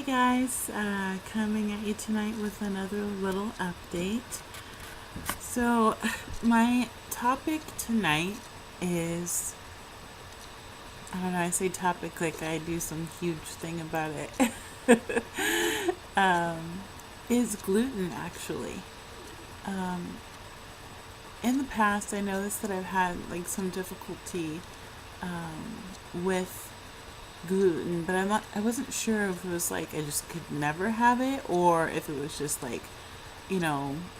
guys, coming at you tonight with another little update. So, my topic tonight is, I don't know, I say topic like I do some huge thing about it. Is gluten actually. Um, in the past, I noticed that I've had like some difficulty with gluten, but I wasn't sure if it was like I just could never have it or if it was just like,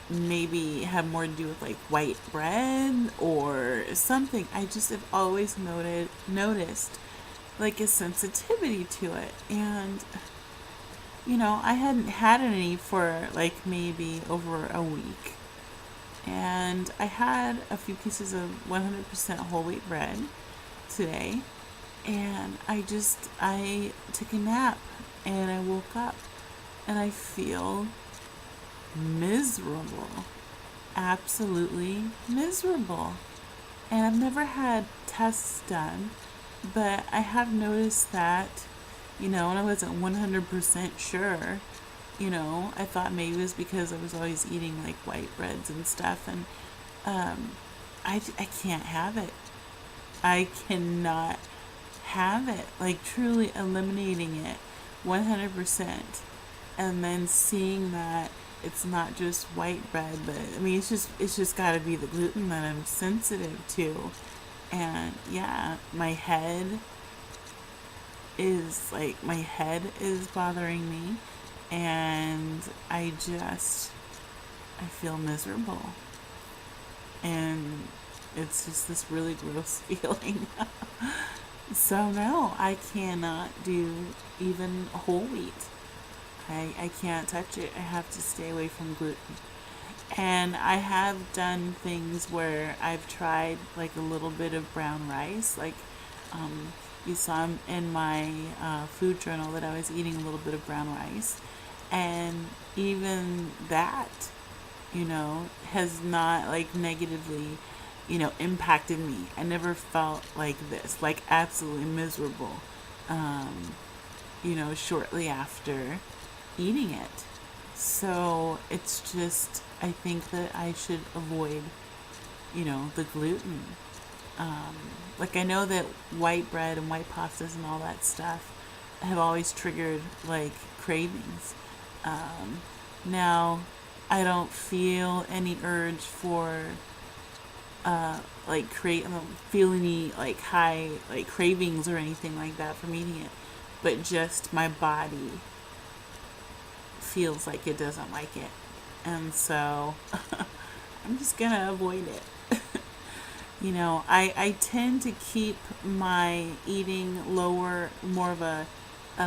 maybe have more to do with like white bread or something. I just have always noticed like a sensitivity to it. And, I hadn't had any for like maybe over a week. And I had a few pieces of 100% whole wheat bread today, and I took a nap and I woke up and I feel miserable. Absolutely miserable. And I've never had tests done, but I have noticed that, and I wasn't 100% sure. I thought maybe it was because I was always eating like white breads and stuff, and um, I can't have it. I cannot have it, like truly eliminating it 100%, and then seeing that it's not just white bread, but I mean it's just got to be the gluten that I'm sensitive to. And yeah, my head is bothering me, and I feel miserable, and it's just this really gross feeling. So no, I cannot do even whole wheat. I can't touch it. I have to stay away from gluten. And I have done things where I've tried like a little bit of brown rice. Like um, you saw in my food journal that I was eating a little bit of brown rice. And even that, has not like negatively, impacted me. I never felt like this, like absolutely miserable, shortly after eating it. So it's just, I think that I should avoid, the gluten. Um, like I know that white bread and white pastas and all that stuff have always triggered like cravings. Um, Now, I don't feel any urge for I don't feel any like high like cravings or anything like that from eating it, but just my body feels like it doesn't like it, and so I'm just gonna avoid it. I tend to keep my eating lower, more of a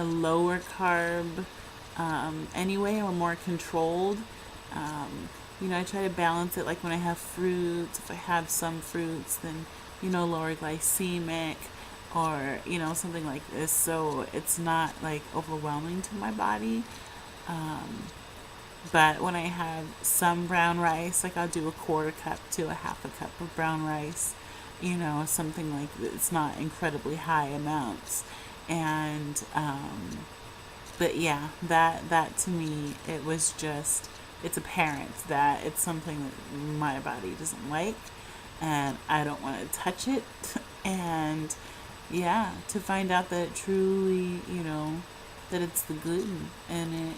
lower carb anyway, or more controlled. Um, I try to balance it like when I have fruits, if I have some fruits, then, lower glycemic or, something like this. So it's not like overwhelming to my body. Um, but when I have some brown rice, like I'll do a quarter cup to a half a cup of brown rice, something like that. It's not incredibly high amounts. And, but yeah, that to me, it's apparent that it's something that my body doesn't like, and I don't want to touch it. And yeah, to find out that it truly, that it's the gluten and it,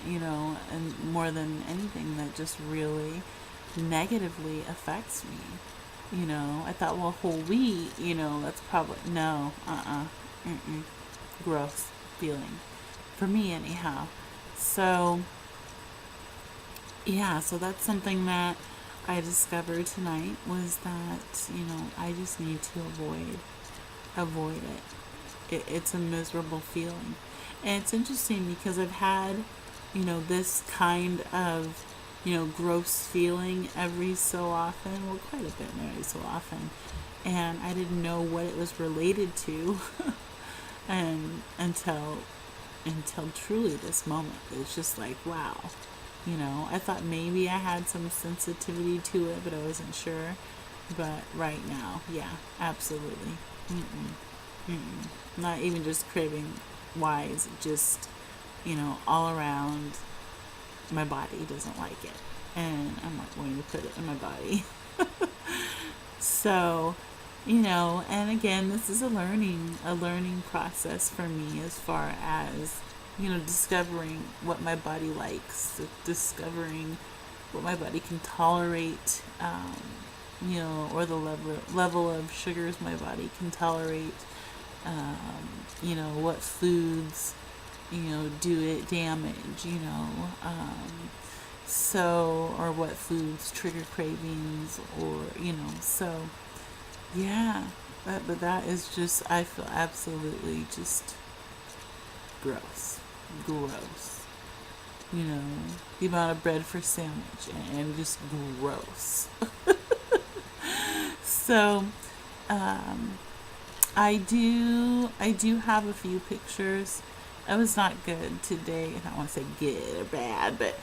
and more than anything that just really negatively affects me. I thought, well, whole wheat, that's probably, no, mm-mm, gross feeling for me anyhow. So yeah, so that's something that I discovered tonight, was that, I just need to avoid it's a miserable feeling. And it's interesting because I've had, this kind of, gross feeling every so often, well, quite a bit every so often. And I didn't know what it was related to and until truly this moment. It's just like, wow. I thought maybe I had some sensitivity to it, but I wasn't sure. But right now, yeah, absolutely. Mm-mm. Mm-mm. Not even just craving wise, just all around. My body doesn't like it, and I'm not going to put it in my body. So, and again, this is a learning process for me as far as, discovering what my body likes, discovering what my body can tolerate, or the level of sugars my body can tolerate, what foods, do it damage, or what foods trigger cravings, or, so, yeah, but that is just, I feel absolutely just gross, you know, the amount of bread for sandwich, and just gross. So, um, I do have a few pictures. I was not good today. I don't want to say good or bad, but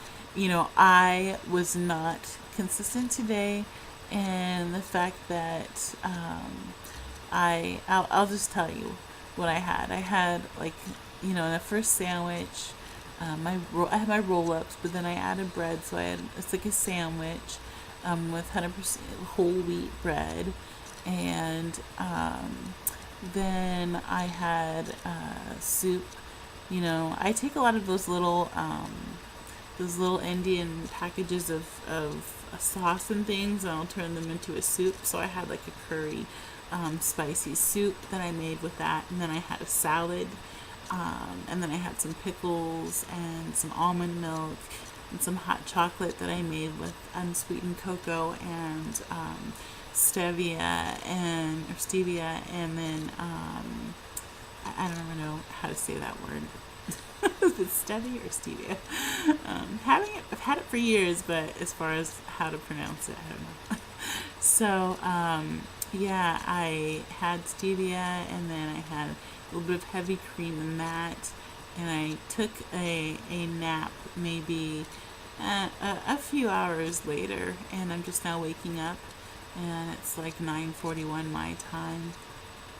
I was not consistent today, and the fact that I'll just tell you what I had. I had, like, in the first sandwich, I had my roll ups, but then I added bread, so it's like a sandwich with 100% whole wheat bread, and then I had soup. I take a lot of those little Indian packages of sauce and things, and I'll turn them into a soup. So I had like a curry, spicy soup that I made with that, and then I had a salad, and then I had some pickles and some almond milk and some hot chocolate that I made with unsweetened cocoa and stevia, and then I don't even know how to say that word. Is it stevia or stevia? I've had it for years, but as far as how to pronounce it, I don't know. So, yeah, I had stevia, and then I had a little bit of heavy cream in that, and I took a nap maybe a few hours later, and I'm just now waking up, and it's like 9:41 my time,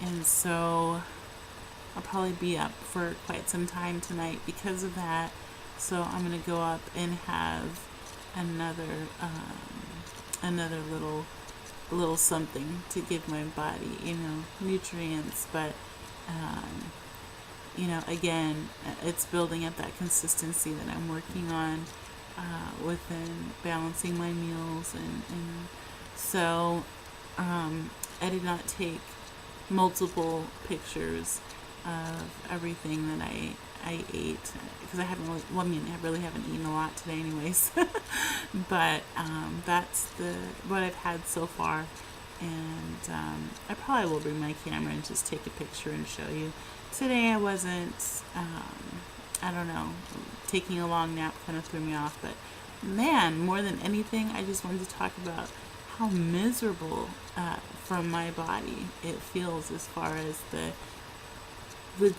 and so I'll probably be up for quite some time tonight because of that. So I'm gonna go up and have another little something to give my body, nutrients. But again, it's building up that consistency that I'm working on within balancing my meals, and so I did not take multiple pictures of everything that I ate, because I haven't really, well, I mean, I really haven't eaten a lot today anyways. But that's what I've had so far, and I probably will bring my camera and just take a picture and show you. Today I wasn't, I don't know, taking a long nap kind of threw me off, but man, more than anything, I just wanted to talk about how miserable from my body it feels as far as the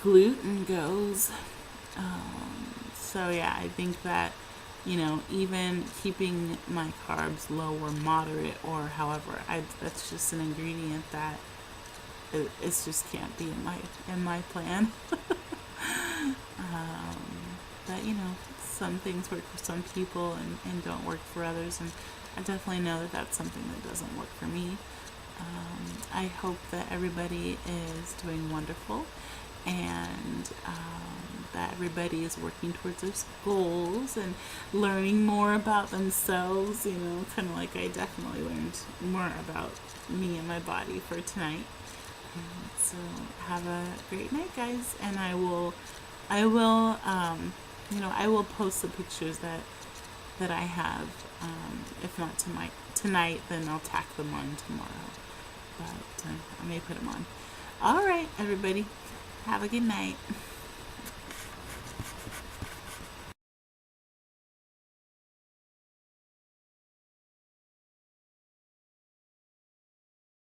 gluten goes. So yeah, I think that, even keeping my carbs low or moderate, or however, that's just an ingredient that it's just can't be in my plan. But some things work for some people, and don't work for others, and I definitely know that that's something that doesn't work for me. I hope that everybody is doing wonderful, and that everybody is working towards their goals and learning more about themselves, kind of like I definitely learned more about me and my body for tonight. So have a great night, guys, and I will I will post the pictures that I have. If not tonight, then I'll tack them on tomorrow, but I may put them on. All right, everybody, have a good night.